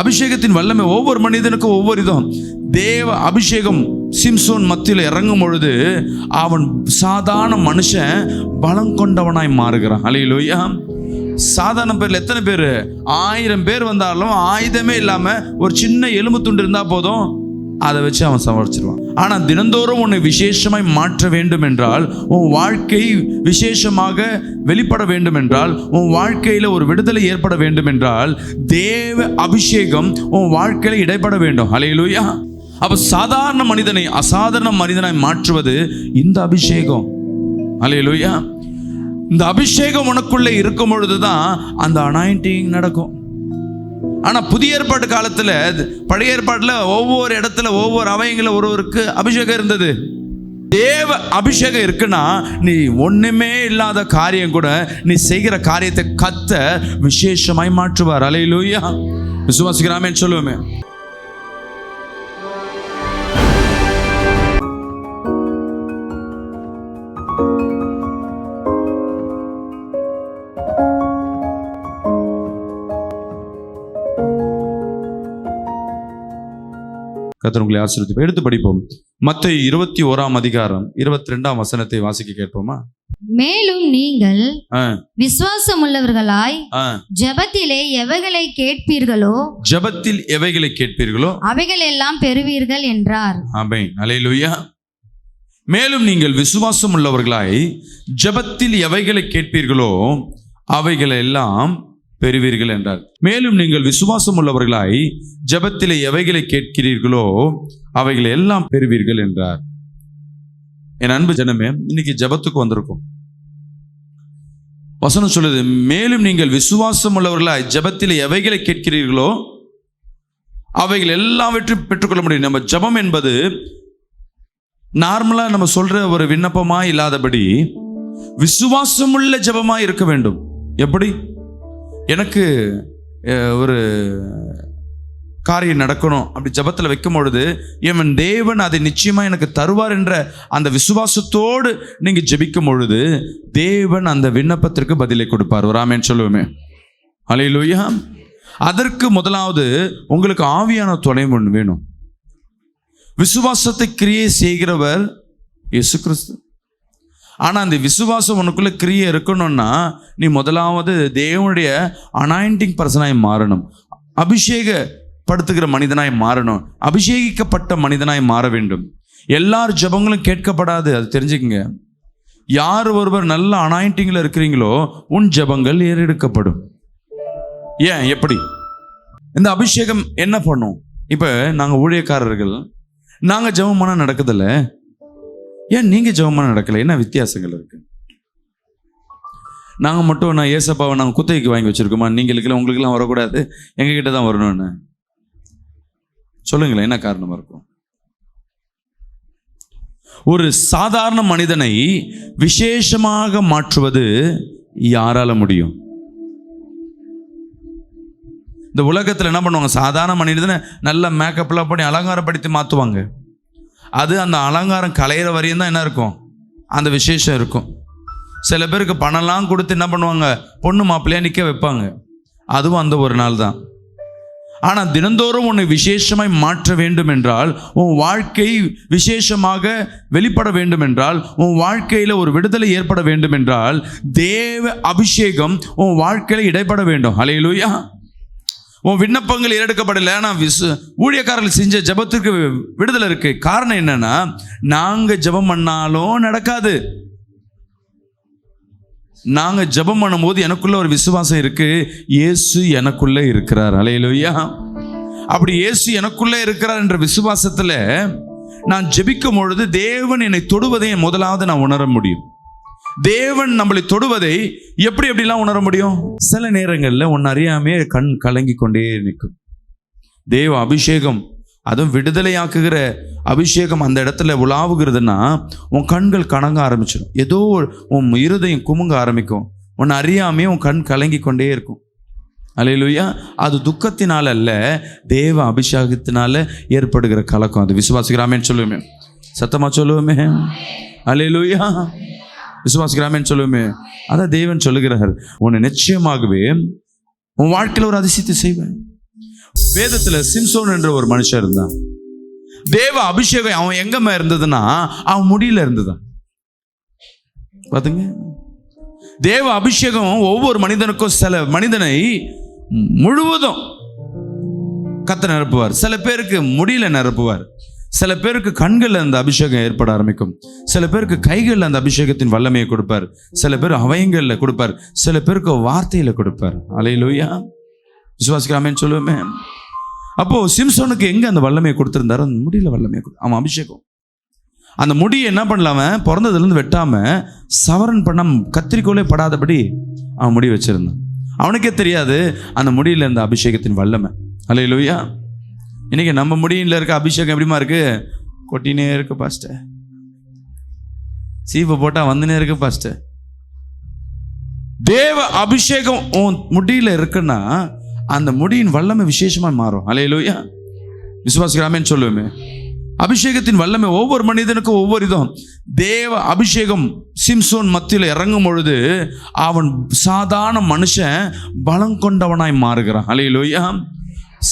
அபிஷேகத்தின் வல்லமை ஒவ்வொரு மனிதனுக்கும் ஒவ்வொரு இதும். தேவ அபிஷேகம் சிம்சோன் மத்தியில் இறங்கும் பொழுது அவன் சாதாரண மனுஷன் பலம் கொண்டவனாய் மாறுகிறான். அல்லேலூயா. சாதாரண பேர்ல எத்தனை பேர்? 1000 பேர் வந்தாலும் ஆயுதமே இல்லாம ஒரு சின்ன எலும்பு துண்டு இருந்தா போதும், அதை வச்சு அவன் சமாளிச்சிருவான். ஆனா தினந்தோறும் உன்னை விசேஷமாய் மாற்ற வேண்டும் என்றால், உன் வாழ்க்கை விசேஷமாக வெளிப்பட வேண்டும் என்றால், உன் வாழ்க்கையில ஒரு விடுதலை ஏற்பட வேண்டும் என்றால், தேவ அபிஷேகம் உன் வாழ்க்கையில இடைப்பட வேண்டும். அல்லேலூயா. அப்ப சாதாரண மனிதனை அசாதாரண மனிதனாய் மாற்றுவது இந்த அபிஷேகம். அல்லேலூயா. இந்த அபிஷேகம் உனக்குள்ள இருக்கும் பொழுதுதான் அந்த அனாயிண்டிங் நடக்கும். ஆனா புதிய ஏற்பாட்டு காலத்துல, பழைய ஏற்பாட்டுல ஒவ்வொரு இடத்துல ஒவ்வொரு அவையங்கள ஒருவருக்கு அபிஷேகம் இருந்தது. தேவ அபிஷேகம் இருக்குன்னா நீ ஒண்ணுமே இல்லாத காரியம் கூட நீ செய்கிற காரியத்தை கர்த்தர் விசேஷமாய் மாற்றுவார். அல்லேலூயா. விசுவாசிக்கிறாமேன்னு சொல்லுவோமே. கர்த்தர் உங்களை ஆசீர்வதிப்பார். எடுத்து படிப்போம். மத்தேயு 21:22 வாசிக்க கேட்போமா? மேலும் நீங்கள் விசுவாசம் உள்ளவர்களாய் ஜெபத்திலே எவைகளை கேட்பீர்களோ அவைகள் எல்லாம் பெறுவீர்கள் என்றார். ஆமென். அல்லேலூயா. மேலும் நீங்கள் விசுவாசம் உள்ளவர்களாய் ஜெபத்தில் எவைகளை கேட்பீர்களோ அவைகள் எல்லாம் பெறுவீர்கள் என்றார். மேலும் நீங்கள் விசுவாசம் உள்ளவர்களாய் ஜெபத்திலே எவைகளை கேட்கிறீர்களோ அவைகளை எல்லாம் பெறுவீர்கள் என்றார். என் அன்பு ஜனமே, இன்னைக்கு ஜெபத்துக்கு வந்திருக்கும். வசனம் சொல்லுது, மேலும் நீங்கள் விசுவாசம் உள்ளவர்களாய் ஜெபத்திலே எவைகளை கேட்கிறீர்களோ அவைகள் எல்லாவற்றையும் பெற்றுக்கொள்ள முடியும். நம்ம ஜெபம் என்பது நார்மலா நம்ம சொல்ற ஒரு விண்ணப்பமா இல்லாதபடி விசுவாசமுள்ள ஜெபமா இருக்க வேண்டும். எப்படி? எனக்கு ஒரு காரியம் நடக்கணும் அப்படி ஜெபத்தில் வைக்கும் பொழுது இவன் தேவன் அதை நிச்சயமா எனக்கு தருவார் என்ற அந்த விசுவாசத்தோடு நீங்க ஜெபிக்கும் பொழுது தேவன் அந்த விண்ணப்பத்திற்கு பதிலை கொடுப்பார். ஒரு ஆமென் சொல்லுவோமே. அல்லேலூயா. அதற்கு முதலாவது உங்களுக்கு ஆவியான துணை வேணும். விசுவாசத்தை கிரியை செய்கிறவர் இயேசு கிறிஸ்து. ஆனா அந்த விசுவாசம் உனக்குள்ள கிரியை இருக்கணும்னா நீ முதலாவது தேவனுடைய அனாயிண்டிங் பர்சனாய் மாறணும். அபிஷேகப்படுத்துகிற மனிதனாய் மாறணும். அபிஷேகிக்கப்பட்ட மனிதனாய் மாற வேண்டும். எல்லார் ஜெபங்களும் கேட்கப்படாது, அது தெரிஞ்சுக்கங்க. யார் ஒருவர் நல்ல அனாயிண்டிங்ல இருக்கிறீங்களோ உன் ஜெபங்கள் ஏறெடுக்கப்படும். ஏன்? எப்படி? இந்த அபிஷேகம் என்ன பண்ணும்? இப்ப நாங்க ஊழியக்காரர்கள், நாங்க ஜெபம் பண்ண நடக்குதில்ல, ஏன் நீங்க ஜெபம் பண்ண நடக்கல? என்ன வித்தியாசங்கள் இருக்கு? நாங்க மட்டும் நான் ஏசப்பாவை நாங்கள் குத்தகைக்கு வாங்கி வச்சிருக்கோமா? நீங்களுக்கெல்லாம் உங்களுக்கெல்லாம் வரக்கூடாது, எங்ககிட்ட தான் வரணும்னு சொல்லுங்களேன். என்ன காரணமா இருக்கும்? ஒரு சாதாரண மனிதனை விசேஷமாக மாற்றுவது யாரால முடியும்? இந்த உலகத்தில் என்ன பண்ணுவாங்க? சாதாரண மனிதனை நல்ல மேக்கப்லாம் பண்ணி அலங்காரப்படுத்தி மாற்றுவாங்க. அது அந்த அலங்காரம் கலையிற வரையும் தான் என்ன இருக்கும்? அந்த விசேஷம் இருக்கும். சில பேருக்கு பணம்லாம் கொடுத்து என்ன பண்ணுவாங்க? பொண்ணு மாப்பிள்ளையா நிற்க வைப்பாங்க. அதுவும் அந்த ஒரு நாள் தான். ஆனால் தினந்தோறும் உன்னை விசேஷமாய் மாற்ற வேண்டும் என்றால், உன் வாழ்க்கை விசேஷமாக வெளிப்பட வேண்டும் என்றால், உன் வாழ்க்கையில் ஒரு விடுதலை ஏற்பட வேண்டும் என்றால் தேவ அபிஷேகம் உன் வாழ்க்கையில் இடைப்பட வேண்டும். அல்லேலூயா. உன் விண்ணப்பங்கள் ஏறெடுக்கப்படலை. ஆனால் ஊழியக்காரர்கள் செஞ்ச ஜெபத்திற்கு விடுதலை இருக்கு. காரணம் என்னன்னா, நாங்க ஜெபம் பண்ணாலும் நடக்காது. நாங்க ஜெபம் பண்ணும்போது எனக்குள்ள ஒரு விசுவாசம் இருக்கு, இயேசு எனக்குள்ள இருக்கிறார். அல்லேலூயா. அப்படி இயேசு எனக்குள்ள இருக்கிறார் என்ற விசுவாசத்துல நான் ஜெபிக்கும் பொழுது தேவன் என்னை தொடுவதை முதலாவது நான் உணர முடியும். தேவன் நம்மளை தொடுவதை எப்படிலாம் உணர முடியும்? சில நேரங்களில் உன்னை அறியாமே கண் கலங்கி கொண்டே நிற்கும். தேவ அபிஷேகம், அதுவும் விடுதலையாக்குகிற அபிஷேகம் அந்த இடத்துல உலாவுகிறதுனா உன் கண்கள் கலங்க ஆரம்பிச்சிடும். ஏதோ உன் இருதயம் குமுங்க ஆரம்பிக்கும். உன்னை அறியாமே உன் கண் கலங்கி கொண்டே இருக்கும். அல்லேலூயா. அது துக்கத்தினால அல்ல, தேவ அபிஷேகத்தினால ஏற்படுகிற கலக்கம். அது விசுவாசிக்கிறாமேன்னு சொல்லுவோமே, சத்தமா சொல்லுவோமே. அல்லேலூயா. விசுவாசிக்கிறாமேன்னு சொல்லுவோமே. அதான் தேவன் சொல்லுகிறார், உன்னை நிச்சயமாகவே உன் வாழ்க்கையில் ஒரு அதிசயத்தை செய்வேன். வேதத்துல சிம்சோன் என்ற ஒரு மனுஷன் இருந்தான். தேவ அபிஷேகம் அவன் எங்கம்மா இருந்ததுன்னா அவன் முடியல இருந்ததான். பாத்துங்க, தேவ அபிஷேகம் ஒவ்வொரு மனிதனுக்கும் சில மனிதனை முழுவதும் கர்த்தர் நிரப்புவார். சில பேருக்கு முடியல நிரப்புவார். சில பேருக்கு கண்கள்ல அந்த அபிஷேகம் ஏற்பட ஆரம்பிக்கும். சில பேருக்கு கைகள்ல அந்த அபிஷேகத்தின் வல்லமையை கொடுப்பார். சில பேர் அவயங்கள்ல கொடுப்பார். சில பேருக்கு வார்த்தையில கொடுப்பார். அல்லேலூயா, விசுவாசிக்கலாமேன்னு சொல்லுவேமே. அப்போ சிம்சோனுக்கு எங்க அந்த வல்லமையை கொடுத்திருந்தாரு? அந்த முடியல வல்லமையை அவன் அபிஷேகம். அந்த முடியை என்ன பண்ணலாம, பிறந்ததுலேருந்து வெட்டாம சவரன் பண்ண கத்திரிக்கோலே படாதபடி அவன் முடி வச்சிருந்தான். அவனுக்கே தெரியாது அந்த முடியில இருந்த அபிஷேகத்தின் வல்லமை. அல்லேலூயா. இன்னைக்கு நம்ம முடியில இருக்க அபிஷேகம் எப்படிமா இருக்கு? கொட்டினே இருக்கு பாஸ்டர், சீப்பை போட்டா வந்துனே இருக்கு பாஸ்டர். தேவ அபிஷேகம் உன் முடியில இருக்குன்னா அந்த முடியின் வல்லமை விசேஷமா மாறும். அல்லேலூயா, விசுவாசிக்கலாமேன்னு சொல்லுவேமே. அபிஷேகத்தின் வல்லமை ஒவ்வொரு மனிதனுக்கும் ஒவ்வொரு விதம். தேவ அபிஷேகம் சிம்சோன் மத்தியில் இறங்கும் பொழுது அவன் சாதாரண மனுஷன் பலம் கொண்டவனாய் மாறுகிறான். அல்லேலூயா.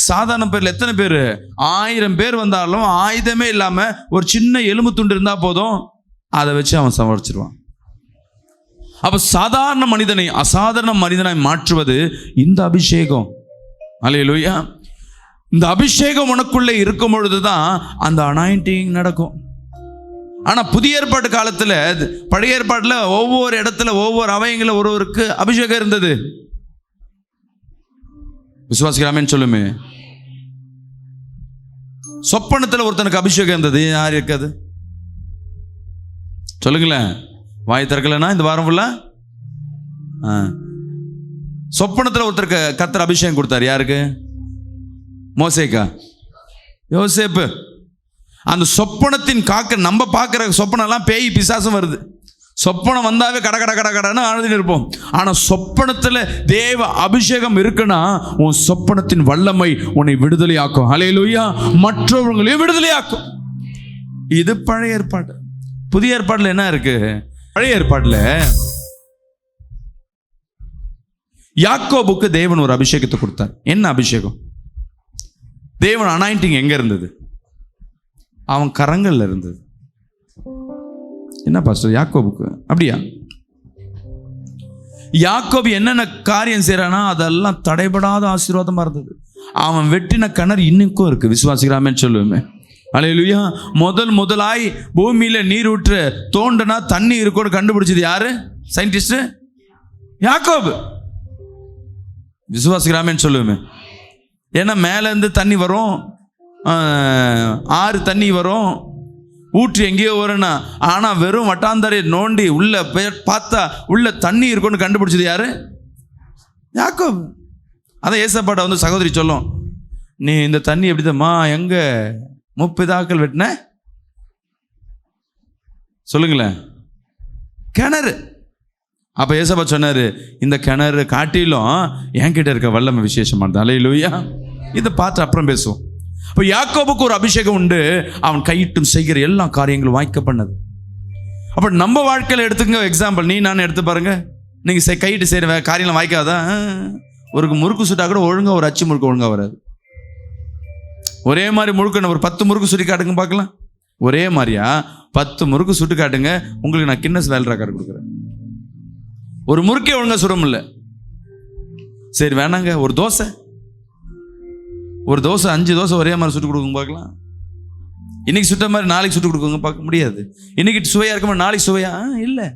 சாதாரண பேர்ல எத்தனை பேர்? 1000 பேர் வந்தாலும் ஆயுதமே இல்லாம ஒரு சின்ன எலும்பு துண்டு இருந்தா போதும், அதை வச்சு அவன் சமாளிச்சிருவான். அப்ப சாதாரண மனிதனை அசாதாரண மனிதனாய் மாற்றுவது இந்த அபிஷேகம். அல்லேலூயா. இந்த அபிஷேகம் உனக்குள்ளே இருக்கும் பொழுதுதான் அந்த அனாயிண்டிங் நடக்கும். ஆனா புதிய ஏற்பாட்டு காலத்துல, பழைய ஏற்பாட்டுல ஒவ்வொரு இடத்துல ஒவ்வொரு அவயங்கள ஒருவருக்கு அபிஷேகம் இருந்தது. விசுவாசிக்கலாமேன்னு சொல்லுமே. சொப்பனத்துல ஒருத்தனுக்கு அபிஷேகம் இருந்தது. யார் இருக்காது சொல்லுங்களேன்? வாய் திறக்கலன்னா இந்த வாரம் ஃபுல்லா சொப்பனத்துல ஒருத்தருக்கு கர்த்தர் அபிஷேகம் கொடுத்தார். யாருக்கு? மோசேக்கா? யோசேப்பு. அந்த சொப்பனத்தின் காக்க நம்ம பார்க்குற சொப்பனம் எல்லாம் பேய் பிசாசும் வருது. சொப்பனம் வந்தாவே கட கட கட கடன்னு அழுதுன்னு இருப்போம். ஆனால் சொப்பனத்தில் தேவ அபிஷேகம் இருக்குன்னா உன் சொப்பனத்தின் வல்லமை உன்னை விடுதலையாக்கும். அல்லேலூயா. மற்றவங்களையும் விடுதலையாக்கும். இது பழைய ஏற்பாடு. புதிய ஏற்பாடுல என்ன இருக்கு? பழைய ஏற்பாடுல யாக்கோபுக்கு தேவன் ஒரு அபிஷேகத்தை கொடுத்தார். என்ன அபிஷேகம்? தேவன் அனாயிண்டிங் எங்க இருந்தது? அவன் கரங்கள்ல இருந்தது. என்ன பாஸ்டர் யாக்கோபுக்கு அப்படியா? யாக்கோபு என்னென்ன காரியம் செய்யறானா அதெல்லாம் தடைபடாத ஆசீர்வாதமா இருந்தது. அவன் வெட்டின கிணறு இன்னுக்கும் இருக்கு. விசுவாசிக்கலாமேன்னு சொல்லுவேன். அல்லேலூயா. முதலாய் பூமியில நீர் ஊற்று தோண்டனா தண்ணி இருக்கும்னு கண்டுபிடிச்சது யாரு? சயின்டிஸ்ட் யாக்கோபு. விசுவாசிக்கலாமேன்னு சொல்லுவேன். ஏன்னா மேலேருந்து தண்ணி வரும், ஆறு தண்ணி வரும், ஊற்று எங்கேயோ வரும்னா. ஆனால் வெறும் வட்டாந்தரை நோண்டி உள்ள பார்த்தா உள்ள தண்ணி இருக்குன்னு கண்டுபிடிச்சது யாரு? யாக்கோபு. அதான் ஏசப்பாட்ட வந்து சகோதரி சொல்லும், நீ இந்த தண்ணி எப்படிதம்மா எங்க முப்பிதாக்கள் வெட்டின சொல்லுங்களேன்? கிணறு. அப்போ ஏசப்பா சொன்னார், இந்த கிணறு காட்டிலும் என்கிட்ட இருக்க வல்லமை விசேஷமானது. அல்லேலூயா. இதை பார்த்து அப்புறம் பேசுவோம். இப்போ யாக்கோபுக்கு ஒரு அபிஷேகம் உண்டு. அவன் கையிட்டும் செய்கிற எல்லா காரியங்களும் வாய்க்க பண்ணது. அப்போ நம்ம வாழ்க்கையில் எடுத்துங்க எக்ஸாம்பிள். நான் எடுத்து பாருங்க. நீங்கள் கையிட்டு செய்கிற காரியம்லாம் வாய்க்காதான். ஒரு முறுக்கு சுட்டா கூட ஒழுங்காக ஒரு அச்சு முறுக்கு ஒழுங்காக வராது. ஒரே மாதிரி முறுக்கு ஒரு 10 முறுக்கு சுட்டி காட்டுங்க பார்க்கலாம். ஒரே மாதிரியா 10 முறுக்கு சுட்டு காட்டுங்க, உங்களுக்கு நான் கின்னஸ் வேர்ல்ட் ரெக்கார்ட் கொடுக்குறேன். ஒரு முறுக்கே ஒழுங்கா சுட முடியல. சரி வேணாங்க, ஒரு தோசை 5 தோசை ஒரே மாதிரி சுட்டு கொடுக்குங்க பார்க்கலாம். இன்னைக்கு சுட்ட மாதிரி நாளைக்கு சுட்டு கொடுக்குங்க பார்க்க முடியாது. இன்னைக்கு சுவையா இருக்க மாதிரி நாளைக்கு சுவையா இல்லை.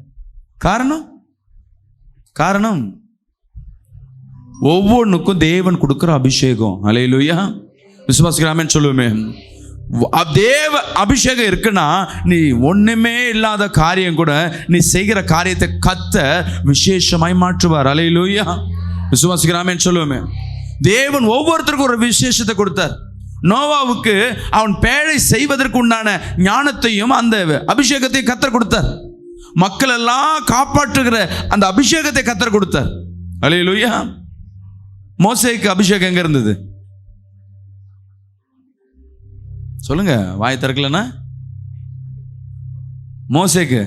காரணம் ஒவ்வொன்றுக்கும் தேவன் கொடுக்குற அபிஷேகம். அல்லேலூயா. விசுவாசிக்கலாமேன்னு சொல்லுவோமே. தேவ அபிஷேகம் இருக்குன்னா நீ ஒண்ணுமே இல்லாத காரியம் கூட நீ செய்கிற காரியத்தை கர்த்தர் விசேஷமாய் மாற்றுவார். அல்லேலூயா. விசுவாசிக்கலாமேன்னு சொல்லுவோமே. தேவன் ஒவ்வொருத்தருக்கும் ஒரு விசேஷத்தை கொடுத்தார். நோவாவுக்கு அவன் பேழை செய்வதற்கு உண்டான ஞானத்தையும் அந்த அபிஷேகத்தையும் கர்த்தர் கொடுத்தார். மக்கள் எல்லாம் காப்பாற்றுகிற அந்த அபிஷேகத்தை கர்த்தர் கொடுத்தார். அல்லேலூயா. மோசேக்கு அபிஷேகம் எங்க இருந்தது சொல்லுங்க? வாய் திறக்கலன்னா மோசேக்கு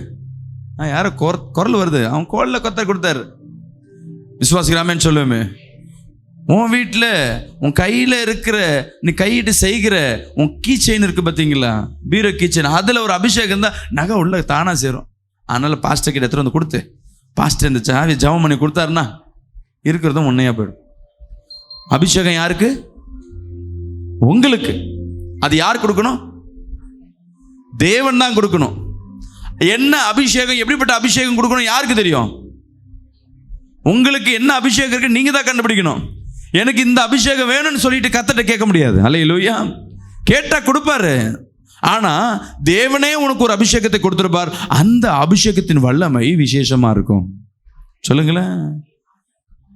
யாரோ குரல் வருது. அவன் கோல்ல கர்த்தர் கொடுத்தாரு. விசுவாசிக்கலாமேன்னு சொல்லுவேமே. உன் வீட்டில் உன் கையில் இருக்கிற நீ கையிட்டு செய்கிற உன் கீ செயின் இருக்குது பார்த்தீங்களா, பீரோ கீ செயின், அதில் ஒரு அபிஷேகம் இருந்தால் நகை உள்ள தானாக சேரும். அதனால் பாஸ்டர் கிட்ட எடுத்துகிட்டு வந்து கொடுத்து பாஸ்டர் இந்த சாவி ஜெபம் பண்ணி கொடுத்தாருன்னா இருக்கிறதும் உன்னையாக போயிடும். அபிஷேகம் யாருக்கு? உங்களுக்கு. அது யார் கொடுக்கணும்? தேவன் தான் கொடுக்கணும். என்ன அபிஷேகம், எப்படிப்பட்ட அபிஷேகம் கொடுக்கணும் யாருக்கு தெரியும்? உங்களுக்கு என்ன அபிஷேகம் இருக்கு நீங்க தான் கண்டுபிடிக்கணும். எனக்கு இந்த அபிஷேகம் வேணும்னு சொல்லிட்டு கர்த்தர்ட்ட கேட்க முடியாது. அல்லேலூயா. கேட்டா கொடுப்பாரு. ஆனா தேவனே உனக்கு ஒரு அபிஷேகத்தை கொடுத்திருப்பார். அந்த அபிஷேகத்தின் வல்லமை விசேஷமா இருக்கும். சொல்லுங்களேன்.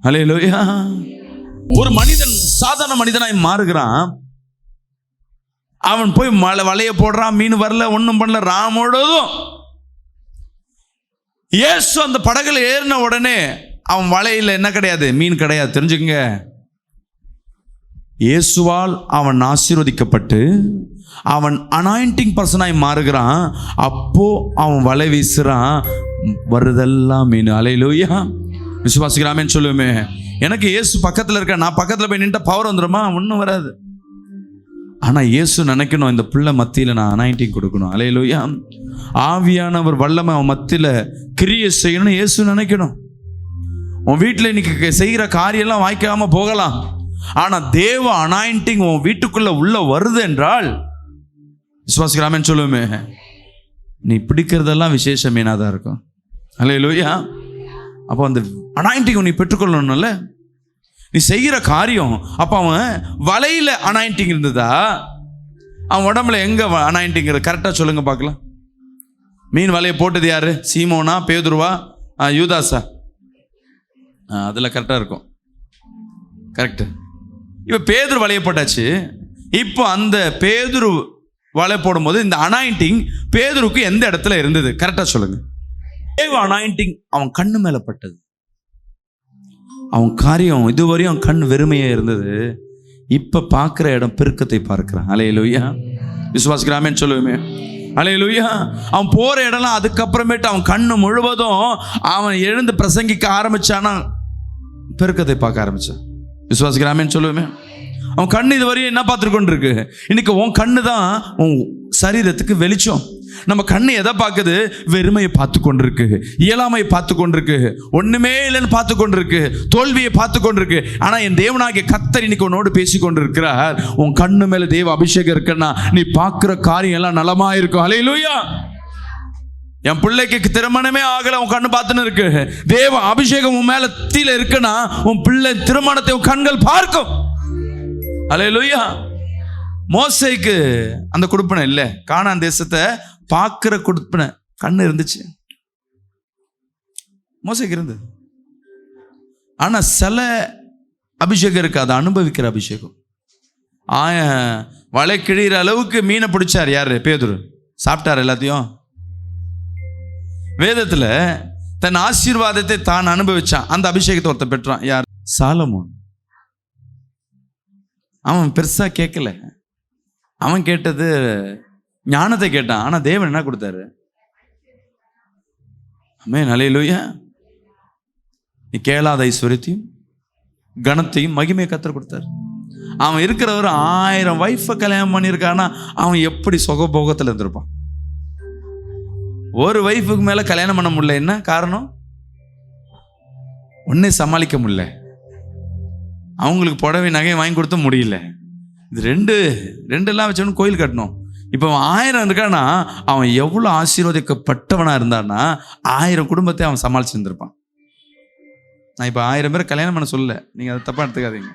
அல்லேலூயா. ஒரு மனிதன் சாதாரண மனிதனாய் மாறுகிறான். அவன் போய் வலைய போடுறான், மீன் வரல, ஒன்றும் பண்ணல, ராமோடதும். இயேசு அந்த படகுல ஏறின உடனே அவன் வலையில் என்ன கிடையாது? மீன் கிடையாது. தெரிஞ்சுக்கங்க. இயேசுவால் அவன் ஆசீர்வதிக்கப்பட்டு அவன் அனாயிண்டிங் பர்சனாய் மாறுகிறான். அப்போ அவன் வலை வீசுறான், வருதெல்லாம் மீன். அல்லேலூயா. விசுவாசிக்கிறாமேன்னு சொல்லுவேமே. எனக்கு இயேசு பக்கத்தில் இருக்க, நான் பக்கத்தில் போய் நின்று பவர் வந்துடுமா? ஒன்றும் வராது. ஆனால் இயேசு நினைக்கணும், இந்த பிள்ளை மத்தியில் நான் அனாயிண்டிங் கொடுக்கணும். அல்லேலூயா. ஆவியானவர் வல்லமை அவன் மத்தியில் கிரியை செய்யணும்னு இயேசு நினைக்கணும். உன் வீட்டில் இன்னைக்கு செய்கிற காரியெல்லாம் வாய்க்காமல் போகலாம். ஆனால் தேவ அனாயிண்டிங் உன் வீட்டுக்குள்ளே உள்ள வருது என்றால் விசுவாசிக்கிறாமேன்னு சொல்லுவோமே, நீ பிடிக்கிறதெல்லாம் விசேஷ மீனாக தான் இருக்கும். அல்லேலூயா. அப்போ அந்த அனாயிண்டிங் நீ பெற்றுக்கொள்ளணும்ல. நீ செய்கிற காரியம், அப்போ அவன் வலையில் அனாயிண்டிங் இருந்ததா, அவன் உடம்புல எங்கே அனாயிண்டிங் இருக்கு? கரெக்டாக சொல்லுங்க பார்க்கலாம். மீன் வலையை போட்டது யாரு? சீமோனா, பேதுருவா, யூதாஸா? அதில் கரெக்டாக இருக்கும். கரெக்டு. இப்போ பேதுரு வலையை போட்டாச்சு. இப்போ அந்த பேதுரு வலை போடும்போது இந்த அனாயிண்டிங் பேதுருக்கு எந்த இடத்துல இருந்தது? கரெக்டாக சொல்லுங்க. தேவ அனாயிண்டிங் அவன் கண்ணு மேலே பட்டது. அவன் காரியம் இதுவரையும் அவன் கண் வெறுமையாக இருந்தது. இப்போ பார்க்குற இடம் பெருக்கத்தை பார்க்குறான். அல்லேலூயா. விசுவாசிக்கிறாமேன்னு சொல்லுவேமே. அல்லேலூயா. அவன் போகிற இடம்லாம் அதுக்கப்புறமேட்டு அவன் கண்ணு முழுவதும் அவன் எழுந்து பிரசங்கிக்க ஆரம்பிச்சானா பெருக்கத்தை பார்க்க ஆரம்பிச்சான். விசுவாசிக்கிறாமேன்னு சொல்லுவேமே. அவன் கண்ணு இதுவரையும் என்ன பார்த்துருக்கொண்டு இருக்கு? இன்னைக்கு உன் கண்ணு தான் உன் சரீரத்துக்கு வெளிச்சம். நம்ம கண்ணு எதை பார்க்குது? வெறுமையை பார்த்து கொண்டிருக்கு, இயலாமையை பார்த்து கொண்டிருக்கு, ஒண்ணுமே இல்லைன்னு பார்த்து கொண்டிருக்கு, தோல்வியை பார்த்து கொண்டிருக்கு. ஆனால் என் தேவனாகிய கர்த்தர் இன்னைக்கு உன்னோடு பேசி கொண்டிருக்கிறார். உன் கண்ணு மேல தேவ அபிஷேகம் இருக்குன்னா நீ பார்க்குற காரியம் எல்லாம் நலமா இருக்கும். அல்லேலூயா. என் பிள்ளைக்கு திருமணமே ஆகல, உன் கண்ணு பார்த்துன்னு இருக்கு. தேவ அபிஷேகம் உன் மேல தீல இருக்குன்னா உன் பிள்ளை திருமணத்தை உன் கண்கள் பார்க்கும். அல்லேலூயா. மோசேக்கு அந்த கொடுப்பனை இல்லை, கானான் தேசத்தை பார்க்கிற கொடுப்பனை கண்ணு இருந்துச்சு, மோசேக்கு இருந்தது. ஆனா சில அபிஷேகம் இருக்கு, அதை அனுபவிக்கிற அபிஷேகம். வலை கிழிகிற அளவுக்கு மீனை பிடிச்சார் யாரு? பேதுரு. சாப்பிட்டார் எல்லாத்தையும். வேதத்துல தன் ஆசீர்வாதத்தை தான் அனுபவிச்சான். அந்த அபிஷேகத்தை ஒருத்தர் பெற்றான். யார்? சாலமோன். அவன் பெருசா கேட்கல, அவன் கேட்டது ஞானத்தை கேட்டான். ஆனா தேவன் என்ன கொடுத்தாரு? ஆமென். அல்லேலூயா. நீ கேளாத ஐஸ்வரியத்தையும் கனத்தையும் மகிமையை கர்த்தர் கொடுத்தாரு. அவன் இருக்கிற ஒரு 1000 வைஃபை கல்யாணம் பண்ணியிருக்கானா அவன் எப்படி சுகபோகத்தில் இருந்திருப்பான்? ஒரு வைஃபுக்கு மேல கல்யாணம் பண்ண முடியல. என்ன காரணம்? ஒன்னே சமாளிக்க முடியல. அவங்களுக்கு புடவை நகை வாங்கி கொடுத்த முடியல. இது ரெண்டெல்லாம் வச்சவனு கோயில் கட்டணும். இப்போ அவன் 1000 இருக்கானா அவன் எவ்வளோ ஆசீர்வதிக்கப்பட்டவனா இருந்தான்னா 1000 குடும்பத்தை அவன் சமாளிச்சுருந்துருப்பான். நான் இப்போ 1000 பேரை கல்யாணம் பண்ண சொல்லல, நீங்க அதை தப்பா எடுத்துக்காதீங்க.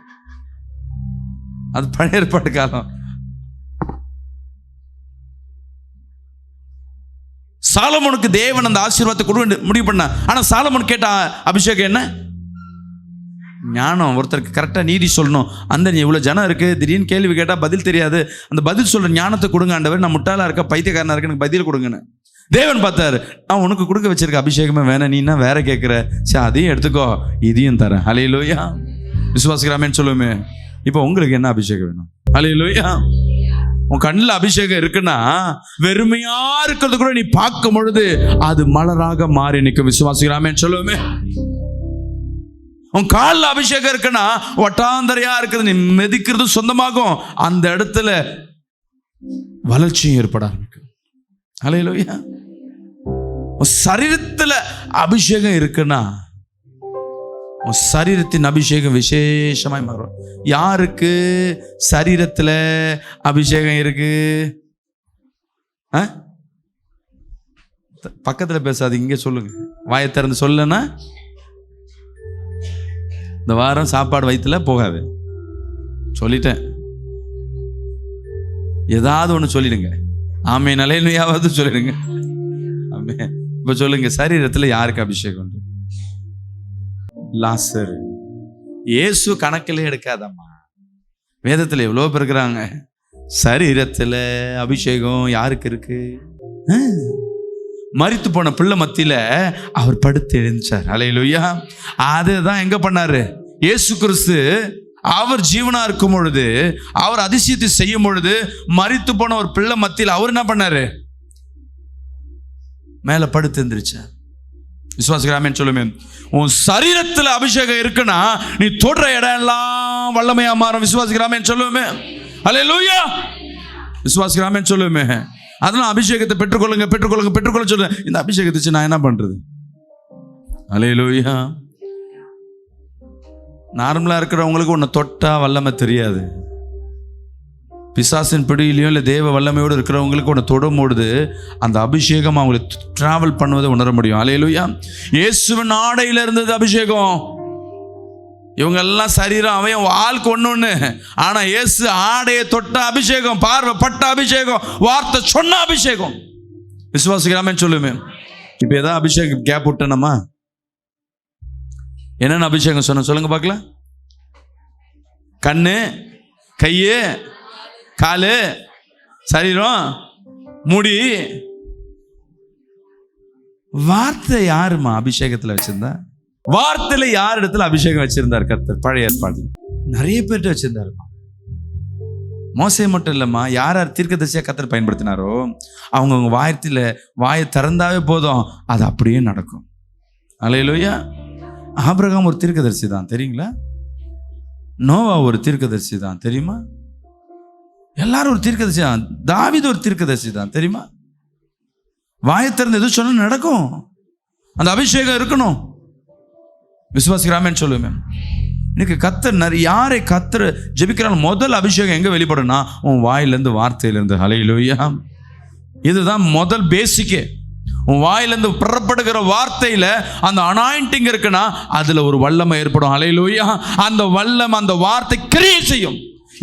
அது பழைய ஏற்பாட்டு காலம். சாலமோனுக்கு தேவன் அந்த ஆசீர்வாதத்தை கொடுக்க முடிவு பண்ண. ஆனா சாலமோன் கேட்ட அபிஷேகம் என்ன? ஞானம். ஒருத்தருக்கு கரெக்டாக நீதி சொல்லணும். அந்த எவ்வளோ ஜனம் இருக்குது, திடீர்னு கேள்வி கேட்டால் பதில் தெரியாது, அந்த பதில் சொல்கிற ஞானத்தை கொடுங்க ஆண்டவர். நான் முட்டாளாக இருக்க, பைத்தியக்காரனாக இருக்க, எனக்கு பதில் கொடுங்கன்னு தேவன் பார்த்தாரு. நான் உனக்கு கொடுக்க வச்சிருக்க அபிஷேகமே வேணாம், நீ என்ன வேற கேட்குற? சரி அதையும் எடுத்துக்கோ, இதையும் தரேன். அல்லேலூயா. விசுவாசிக்கிறாமேன்னு சொல்லுவோமே. இப்போ உங்களுக்கு என்ன அபிஷேகம் வேணும்? அல்லேலூயா. உன் கண்ணில் அபிஷேகம் இருக்குன்னா வெறுமையா இருக்கிறது கூட நீ பார்க்கும் பொழுது அது மலராக மாறி நிற்கும். விசுவாசிக்கிறாமேன்னு சொல்லுவோமே. உன் காலில் அபிஷேகம் இருக்குன்னா ஒட்டாந்தரையா இருக்குது, நீ மிதிக்கிறது சொந்தமாகும், அந்த இடத்துல வளர்ச்சியும் ஏற்பட ஆரம்பிக்கும். ஹல்லேலூயா. உன் சரீரத்தில் அபிஷேகம் இருக்குன்னா உன் சரீரத்தின் அபிஷேகம் விசேஷமாய் மாறும். யாருக்கு சரீரத்தில் அபிஷேகம் இருக்கு? பக்கத்தில் பேசாது, இங்கே சொல்லுங்க. வாயை திறந்து சொல்லுன்னா இந்த வாரம் சாப்பாடு வயிற்றுல போகாது. சொல்லிட்டேன். ஏதாவது ஒன்று சொல்லிடுங்க. ஆமே நிலையாவது சொல்லிடுங்க. ஆமே. இப்போ சொல்லுங்க, சரீரத்தில் யாருக்கு அபிஷேகம் உண்டு? லாசரு. இயேசு கணக்கில் எடுக்காதம்மா. வேதத்தில் எவ்வளோ பேர் இருக்கிறாங்க. சரீரத்தில் அபிஷேகம் யாருக்கு இருக்கு? மரித்து போன பிள்ளை மத்தியில அவர் படுத்து எழுந்தார். ஹல்லேலூயா. அதுதான் எங்க பண்ணாரு? இயேசு கிறிஸ்து அவர் ஜீவனா இருக்கும் பொழுது, அவர் அதிசயத்தை செய்யும் பொழுது, மரித்து போன ஒரு பிள்ளை மத்தியில் அவர் என்ன பண்ணாரு? மேல படுத்து எழுந்திருச்சார். விசுவாசிக்கிறாமேன்னு சொல்லுமே. உன் சரீரத்தில் அபிஷேகம் இருக்குன்னா நீ தொடுற இடம் எல்லாம் வல்லமையா மாறும். விசுவாசிக்கிறாமேன்னு சொல்லுமே. ஹல்லேலூயா. விசுவாசிக்கிறாமேன்னு சொல்லுமே. அதனால அபிஷேகத்தை பெற்றுக்கொள்ளுங்க, பெற்றுக்கொள்ளுங்க, பெற்றுக்கொள்ள சொல்றேன். இந்த அபிஷேகத்தை நான் என்ன பண்றது? ஹல்லேலூயா. நார்மலா இருக்கிறவங்களுக்கு உன்னை தொட்டா வல்லமை தெரியாது. பிசாசின் பிடியிலையும் இல்லை தேவ வல்லமையோடு இருக்கிறவங்களுக்கு உன்னை தொடும்பொழுது அந்த அபிஷேகம் அவங்களை டிராவல் பண்ணுவதை உணர முடியும். ஹல்லேலூயா. இயேசுவின் ஆடையில இருந்தது அபிஷேகம். இவங்க எல்லாம் சரீரம், அவன் ஆளுக்கு ஒண்ணு. ஆனா இயேசு ஆடையை தொட்ட அபிஷேகம், பார்வை பட்ட அபிஷேகம், வார்த்தை சொன்ன அபிஷேகம். விசுவாசிக்கிறாமே சொல்லுமே. இப்ப ஏதாவது அபிஷேகம் கேப் விட்டனமா? என்னென்ன அபிஷேகம் சொன்ன சொல்லுங்க பார்க்கலாம். கண்ணு, கையு, காலு, சரீரம், முடி. வார்த்தை யாருமா அபிஷேகத்துல வச்சிருந்தா? வார்த்தையில யார் இடத்துல அபிஷேகம் வச்சிருந்தார் கர்த்தர்? பழைய ஏற்பாடு நிறைய பேர்கிட்ட வச்சிருந்தாருமா. மோசே மட்டும் இல்லம்மா, யார் யார் தீர்க்கதரிசியா கர்த்தர் பயன்படுத்தினாரோ அவங்கவுங்க வாயை திறந்தாவே போதும், அது அப்படியே நடக்கும். ஹல்லேலூயா. ஆபிரகாம் ஒரு தீர்க்கதரிசி தான், தெரியுங்களா? நோவா ஒரு தீர்க்கதரிசி தான், தெரியுமா? எல்லாரும் ஒரு தீர்க்கதரிசி தான். தாவீது ஒரு தீர்க்கதரிசி தான், தெரியுமா? வாயை திறந்து எது சொன்ன நடக்கும். அந்த அபிஷேகம் இருக்கணும். விசுவாசிக்கிறாமேன்னு சொல்லுவேன். இன்னைக்கு கர்த்தர் யாரை கர்த்தர் ஜெபிக்கிறான், முதல் அபிஷேகம் எங்க வெளிப்படும்னா உன் வாயிலிருந்து, வார்த்தையிலிருந்து. ஹல்லேலூயா. இதுதான் முதல் பேசிக்கே. உன் வாயிலிருந்து புறப்படுகிற வார்த்தையில அந்த அனாயிண்டிங் இருக்குன்னா அதுல ஒரு வல்லமை ஏற்படும். ஹல்லேலூயா. அந்த வல்லம், அந்த வார்த்தை கிரியை செய்யும்.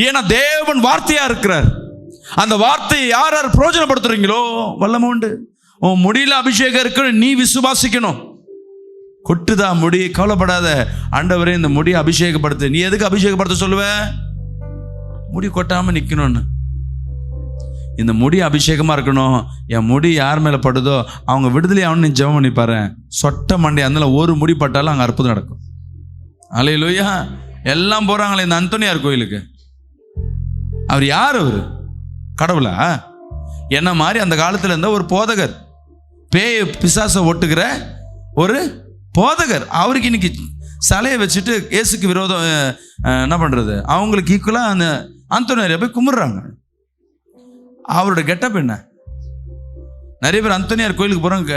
ஏன்னா தேவன் வார்த்தையா இருக்கிறார். அந்த வார்த்தையை யார் யார் பிரயோஜனப்படுத்துறீங்களோ வல்லமை உண்டு. உன் முடியல அபிஷேகம் இருக்கு, நீ விசுவாசிக்கணும். கொட்டுதா முடி, கவலைப்படாத. ஆண்டவரே இந்த முடியை அபிஷேகப்படுத்து. நீ எதுக்கு அபிஷேகப்படுத்த சொல்லுவ? முடி கொட்டாம நிக்கணும்னு. இந்த முடி அபிஷேகமா இருக்கணும். என் முடி யார் மேல படுதோ அவங்க விடுதலை ஆகணும்னு ஜெபம் பண்ணி பாரு. சொட்ட மண்டை அதனால ஒரு முடி பட்டாலும் அங்க அற்புதம் நடக்கும். ஹல்லேலூயா. எல்லாம் போறாங்களே இந்த அந்தோனியார் கோயிலுக்கு. அவர் யார்? அவரு கடவுளா? என்ன மாதிரி அந்த காலத்துல இருந்த ஒரு போதகர், பேய் பிசாசை ஒட்டுகிற ஒரு போதகர். அவருக்கு இன்னைக்கு சிலையை வச்சுட்டு இயேசுக்கு விரோதம் என்ன பண்றது? அவங்களுக்கு ஈக்குவலா அந்த அந்தோனியாரை போய் கும்பிடுறாங்க. அவரோட கெட்டப் என்ன? நிறைய பேர் அந்தோனியார் கோயிலுக்கு போறாங்க.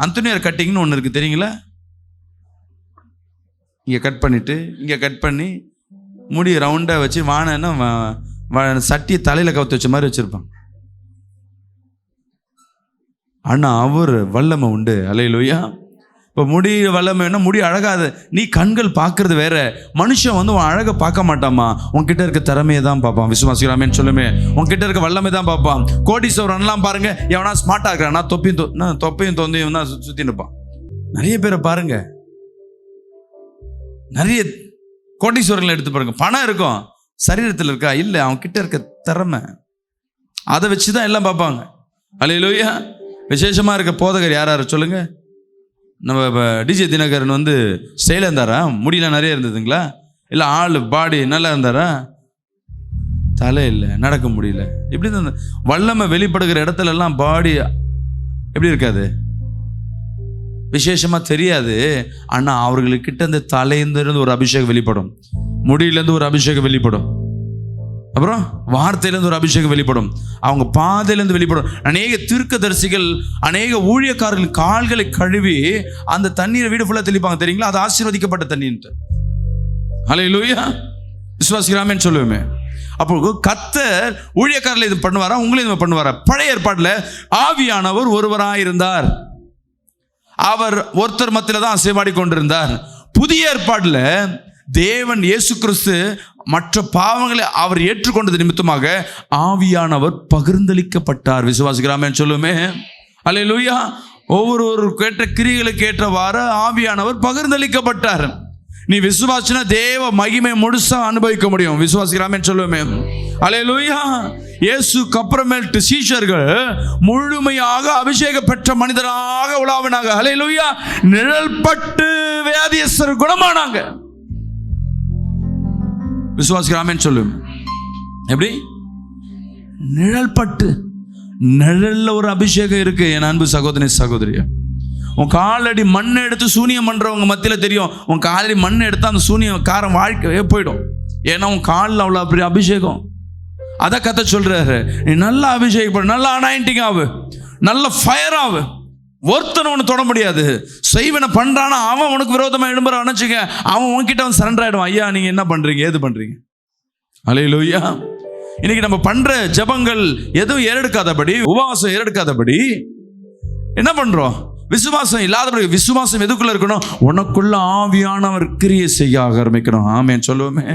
அந்தோனியார் கட்டிங்னு ஒன்று இருக்கு, தெரியுங்களா? இங்கே கட் பண்ணிட்டு இங்கே கட் பண்ணி முடி ரவுண்டாக வச்சு வானன்னா சட்டியை தலையில் கவுத்து வச்ச மாதிரி வச்சிருப்பாங்க. ஆனா அவர் வல்லமை உண்டு. ஹல்லேலூயா. இப்போ முடி வல்லமைன்னா முடி அழகாது. நீ கண்கள் பார்க்கறது வேற. மனுஷன் உன் அழகை பார்க்க மாட்டாமா, உன்கிட்ட இருக்க திறமையை தான் பார்ப்பான். விசுவாசிக்கிறாமேன்னு சொல்லுமே. உன்கிட்ட இருக்க வல்லமை தான் பார்ப்பான். கோடீஸ்வரன்லாம் பாருங்க, எவனா ஸ்மார்ட்டாக இருக்கிறான்னா தொப்பையும் தொந்தையும் தான் சுற்றி நிற்பான். நிறைய பேரை பாருங்க, நிறைய கோடீஸ்வரங்களை எடுத்து பாருங்க. பணம் இருக்கும், சரீரத்தில் இருக்கா? இல்லை, அவன் கிட்ட இருக்க திறமை, அதை வச்சு தான் எல்லாம் பார்ப்பாங்க. ஹல்லேலூயா. விசேஷமா இருக்க போதகர் யார் சொல்லுங்க? நம்ம டிஜே தினகரன் ஸ்டைலாக இருந்தாரா? முடியெல்லாம் நிறைய இருந்ததுங்களா? இல்லை ஆள் பாடி நல்லா இருந்தாரா? தலை இல்லை, நடக்க முடியல. இப்படி இந்த வல்லமை வெளிப்படுகிற இடத்துல எல்லாம் பாடி எப்படி இருக்காது? விசேஷமாக தெரியாது. ஆனால் அவர்களுக்கிட்ட அந்த தலையிலிருந்து ஒரு அபிஷேகம் வெளிப்படும், முடியிலேருந்து ஒரு அபிஷேகம் வெளிப்படும், அப்புறம் வார்த்தையிலேருந்து ஒரு அபிஷேகம் வெளிப்படும், அவங்க பாதையிலேருந்து வெளிப்படும். அநேக தீர்க்கதரிசிகள், அநேக ஊழியக்காரர்கள் கால்களை கழுவி அந்த தண்ணீரை வீடு ஃபுல்லாக தெளிப்பாங்க தெரியுங்களா? அது ஆசீர்வதிக்கப்பட்ட தண்ணீர்ன்ட்டு. ஹல்லேலூயா, விசுவாசிக்கிறாமேன்னு சொல்லுவேமே. அப்போ கர்த்தர் ஊழியக்காரர்கள் இது பண்ணுவாரா, உங்களையும் இது பண்ணுவாரா? பழைய ஏற்பாட்டில் ஆவியானவர் ஒருவராக இருந்தார், அவர் ஒருத்தர் மத்தியில தான் அசைவாடி கொண்டிருந்தார். புதிய ஏற்பாட்டில் தேவன் இயேசு கிறிஸ்து மற்ற பாவங்களை அவர் ஏற்றுக்கொண்டது நிமித்தமாக ஆவியானவர் பகிர்ந்தளிக்கப்பட்டார். விசுவாசிக்கிறாமேன்னு சொல்லுமே. அல்லேலூயா. ஒவ்வொரு கேட்ட கிரியைகளுக்கு ஏற்றவாறு ஆவியானவர் பகிர்ந்தளிக்கப்பட்டார். நீ விசுவாசினா தேவ மகிமை முழுசா அனுபவிக்க முடியும். விசுவாசிக்கிறாமேன்னு சொல்லுமே. அல்லேலூயா. இயேசுக்கு அப்புறமேல்ட்டு சீஷர்கள் முழுமையாக அபிஷேகம் பெற்ற மனிதராக உலாவினாங்க. அல்லேலூயா. நிழல்பட்டு வியாதியஸ்தர் குணமானாங்க. விசுவாசிக்கிறாமேன்னு சொல்லுங்க. எப்படி? நிழல்பட்டு. நிழல்ல ஒரு அபிஷேகம் இருக்கு என் அன்பு சகோதரி சகோதரியா. உன் காலடி மண் எடுத்து சூனியம் பண்றவங்க மத்தியில் தெரியும், உன் காலடி மண் எடுத்து அந்த சூனியம் காரம் வாழ்க்கையே போயிடும். ஏன்னா உன் காலில் அவ்வளோ அப்படி அபிஷேகம். அதை கத்த சொல்றாரு, நீ நல்லா அபிஷேகம், நல்லா அனாயிண்டிங் ஆகு, நல்ல ஃபயர் ஆகு. ஒருத்தனை ஒன்று தொட முடியாது. செய்வனை பண்றானா அவன் உனக்கு விரோதமாக எழும்புற நினைச்சுக்க, அவன் உன்கிட்ட அவன் சரண்டர் ஆயிடுவான். ஐயா நீங்க என்ன பண்றீங்க, ஏது பண்றீங்க? அல்லேலூயா. இன்னைக்கு நம்ம பண்ற ஜபங்கள் எதுவும் ஏறெடுக்காதபடி, உபவாசம் ஏறெடுக்காதபடி என்ன பண்றோம்? விசுவாசம் இல்லாதபடி. விசுவாசம் எதுக்குள்ள இருக்கணும்? உனக்குள்ள ஆவியானவர் கிரியை செய்ய ஆரம்பிக்கணும். ஆமென் சொல்லுவோமே.